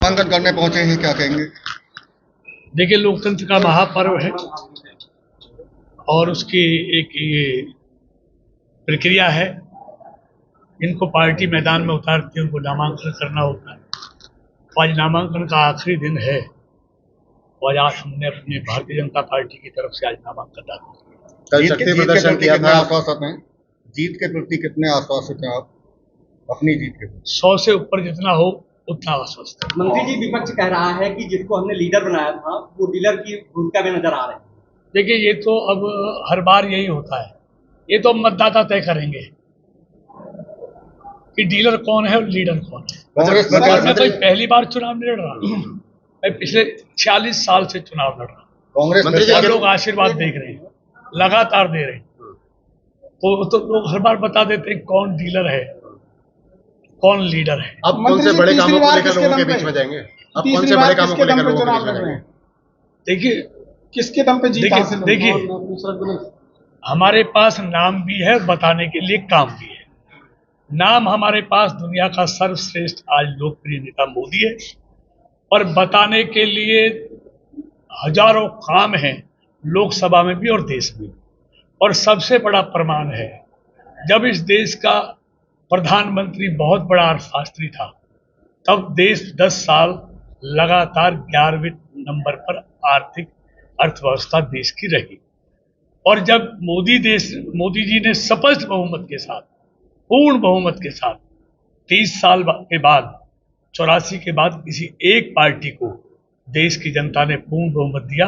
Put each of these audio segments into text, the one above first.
नामांकन करने पहुंचे हैं, क्या कहेंगे? देखिए, लोकतंत्र का महापर्व है और उसकी एक ये प्रक्रिया है। इनको पार्टी मैदान में उतारती है, उनको नामांकन करना होता है। आज नामांकन का आखिरी दिन है और आज हमने अपनी भारतीय जनता पार्टी की तरफ से आज नामांकन दाखिल किया। कल शक्ति प्रदर्शन किया था। आश्वासित हैं? जीत के प्रति कितने आश्वासित हैं आप अपनी जीत के प्रति? 100 से ऊपर जितना हो उतना आश्वस्त है। मंत्री जी, विपक्ष कह रहा है कि जिसको हमने लीडर बनाया था वो डीलर की भूमिका में नजर आ रहे हैं। देखिए, ये तो अब हर बार यही होता है। ये तो मतदाता तय करेंगे कि डीलर कौन है और लीडर कौन है। मैं कोई पहली बार चुनाव नहीं लड़ रहा, मैं पिछले 46 साल से चुनाव लड़ रहा हूँ। कांग्रेस लोग आशीर्वाद देख रहे हैं, लगातार दे रहे हैं, तो लोग हर बार बता देते हैं कौन डीलर है कौन लीडर है। अब कौन से बड़े कामों को लेकर लोगों के बीच में जाएंगे? अब कौन से बड़े कामों को लेकर लोगों के बीच में जाएंगे? देखिए, किसके दम पे जीत हासिल होगी? देखिए, हमारे पास नाम भी है, बताने के लिए काम भी है। नाम हमारे पास दुनिया का सर्वश्रेष्ठ आज लोकप्रिय नेता मोदी है और बताने के लिए हजारों काम हैं, लोकसभा में भी और देश में। और सबसे बड़ा प्रमाण है, जब इस देश का प्रधानमंत्री बहुत बड़ा अर्थशास्त्री था, तब देश 10 साल लगातार 11वें नंबर पर आर्थिक अर्थव्यवस्था देश की रही। और जब मोदी जी ने स्पष्ट बहुमत के साथ, पूर्ण बहुमत के साथ 30 साल के बाद, 84 के बाद किसी एक पार्टी को देश की जनता ने पूर्ण बहुमत दिया,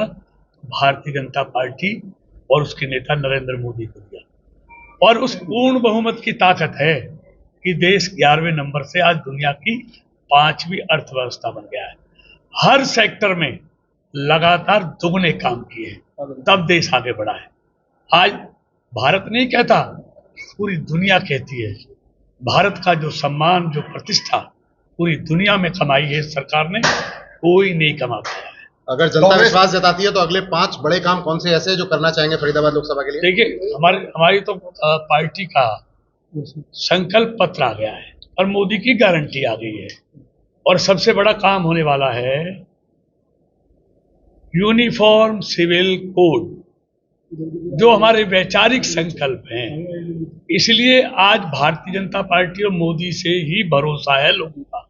भारतीय जनता पार्टी और उसके नेता नरेंद्र मोदी को दिया। और उस पूर्ण बहुमत की ताकत है कि देश 11वें नंबर से आज दुनिया की 5वीं अर्थव्यवस्था बन गया है। हर सेक्टर में लगातार दुगने काम किए हैं, तब देश आगे बढ़ा है। आज भारत नहीं कहता, पूरी दुनिया कहती है। भारत का जो सम्मान, जो प्रतिष्ठा पूरी दुनिया में कमाई है सरकार ने, कोई नहीं कमा पाया है। अगर जनता विश्वास जताती है तो अगले 5 बड़े काम कौन से ऐसे जो करना चाहेंगे फरीदाबाद लोकसभा के लिए? देखिए, हमारी तो पार्टी का संकल्प पत्र आ गया है और मोदी की गारंटी आ गई है। और सबसे बड़ा काम होने वाला है यूनिफॉर्म सिविल कोड, जो हमारे वैचारिक संकल्प हैं। इसलिए आज भारतीय जनता पार्टी और मोदी से ही भरोसा है लोगों का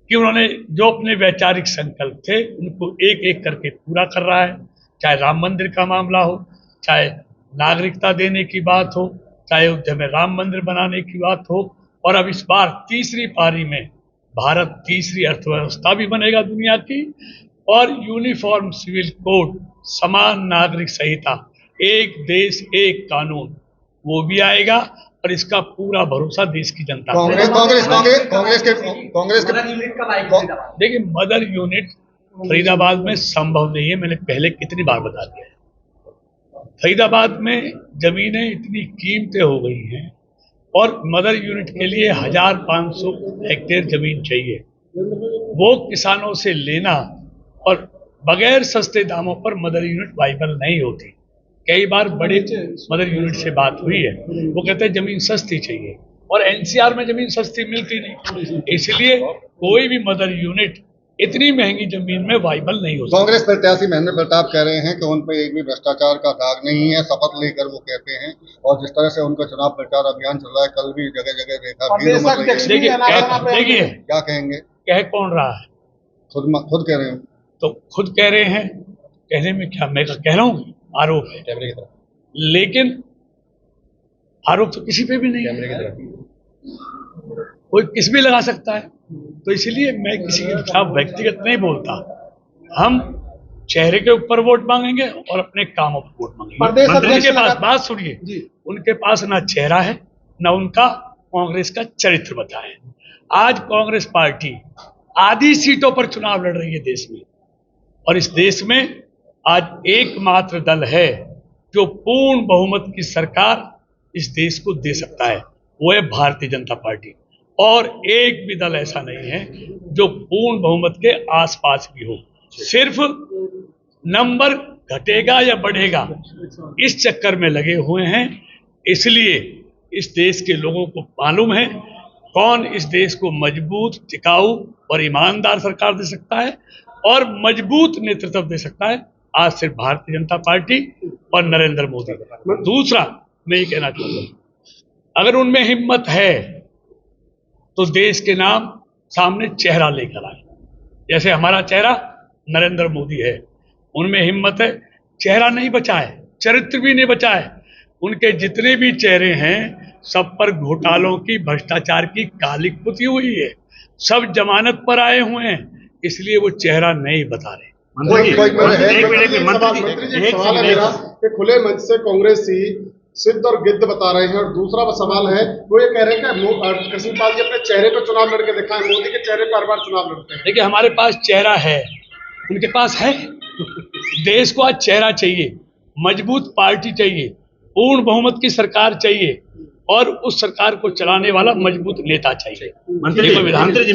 कि उन्होंने जो अपने वैचारिक संकल्प थे उनको एक एक करके पूरा कर रहा है। चाहे राम मंदिर का मामला हो, चाहे नागरिकता देने की बात हो, चाहे अयोध्या में राम मंदिर बनाने की बात हो, और अब इस बार तीसरी पारी में भारत तीसरी अर्थव्यवस्था भी बनेगा दुनिया की। और यूनिफॉर्म सिविल कोड, समान नागरिक संहिता, एक देश एक कानून, वो भी आएगा। और इसका पूरा भरोसा देश की जनता कांग्रेस के देखिए, मदर यूनिट फरीदाबाद में संभव नहीं है। मैंने पहले कितनी बार बता दिया है। फरीदाबाद में जमीनें इतनी कीमतें हो गई हैं और मदर यूनिट के लिए 1500 हेक्टेयर जमीन चाहिए। वो किसानों से लेना, और बगैर सस्ते दामों पर मदर यूनिट वाइबल नहीं होती। कई बार बड़े मदर यूनिट से बात हुई है, वो कहते हैं जमीन सस्ती चाहिए, और एनसीआर में जमीन सस्ती मिलती नहीं। इसलिए कोई भी मदर यूनिट इतनी महंगी जमीन में वाइबल नहीं हो सकती। कांग्रेस प्रत्याशी महेंद्र प्रताप कह रहे हैं कि उन पर एक भी भ्रष्टाचार का दाग नहीं है, शपथ लेकर वो कहते हैं। और जिस तरह से उनका चुनाव प्रचार अभियान चल रहा है, कल भी जगह जगह देखा। देखिए, क्या कहेंगे? कह कौन रहा है? खुद कह रहे हैं। तो खुद कह रहे हैं, कहने में क्या, मैं कह रहा हूँ आरोप है, लेकिन आरोप तो किसी पे भी नहीं है, कोई किस भी लगा सकता है। तो इसलिए मैं किसी के खिलाफ व्यक्तिगत नहीं बोलता। हम चेहरे के ऊपर वोट मांगेंगे और अपने कामों पर वोट मांगेंगे। मंत्री के पास, बात सुनिए, उनके पास ना चेहरा है, ना उनका कांग्रेस का चरित्र बता है। आज कांग्रेस पार्टी आधी सीटों पर चुनाव लड़ रही है देश में, और इस देश में आज एकमात्र दल है जो पूर्ण बहुमत की सरकार इस देश को दे सकता है, वो है भारतीय जनता पार्टी। और एक भी दल ऐसा नहीं है जो पूर्ण बहुमत के आसपास भी हो। सिर्फ नंबर घटेगा या बढ़ेगा, इस चक्कर में लगे हुए हैं। इसलिए इस देश के लोगों को मालूम है कौन इस देश को मजबूत, टिकाऊ और ईमानदार सरकार दे सकता है और मजबूत नेतृत्व दे सकता है आज सिर्फ भारतीय जनता पार्टी और नरेंद्र मोदी। दूसरा मैं ये कहना चाहता हूँ, अगर उनमें हिम्मत है तो देश के नाम सामने चेहरा लेकर आए। जैसे हमारा चेहरा नरेंद्र मोदी है, उनमें हिम्मत है, चेहरा नहीं बचा है, चरित्र भी नहीं बचा है। उनके जितने भी चेहरे हैं सब पर घोटालों की, भ्रष्टाचार की कालिक पुती हुई है, सब जमानत पर आए हुए हैं, इसलिए वो चेहरा नहीं बता रहे। सवाल है मेरा कि खुले मंच से कांग्रेस ही सिद्ध और गिद्ध बता रहे हैं, और दूसरा सवाल है वो ये कह रहे हैं कि कृष्णपाल जी अपने चेहरे पे चुनाव लड़के दिखाएं, मोदी के चेहरे पर हर बार चुनाव लड़ते हैं। देखिए हमारे पास चेहरा है, उनके पास है। देश को आज चेहरा चाहिए, मजबूत पार्टी चाहिए, पूर्ण बहुमत की सरकार चाहिए और उस सरकार को चलाने वाला मजबूत नेता चाहिए। मंत्री जी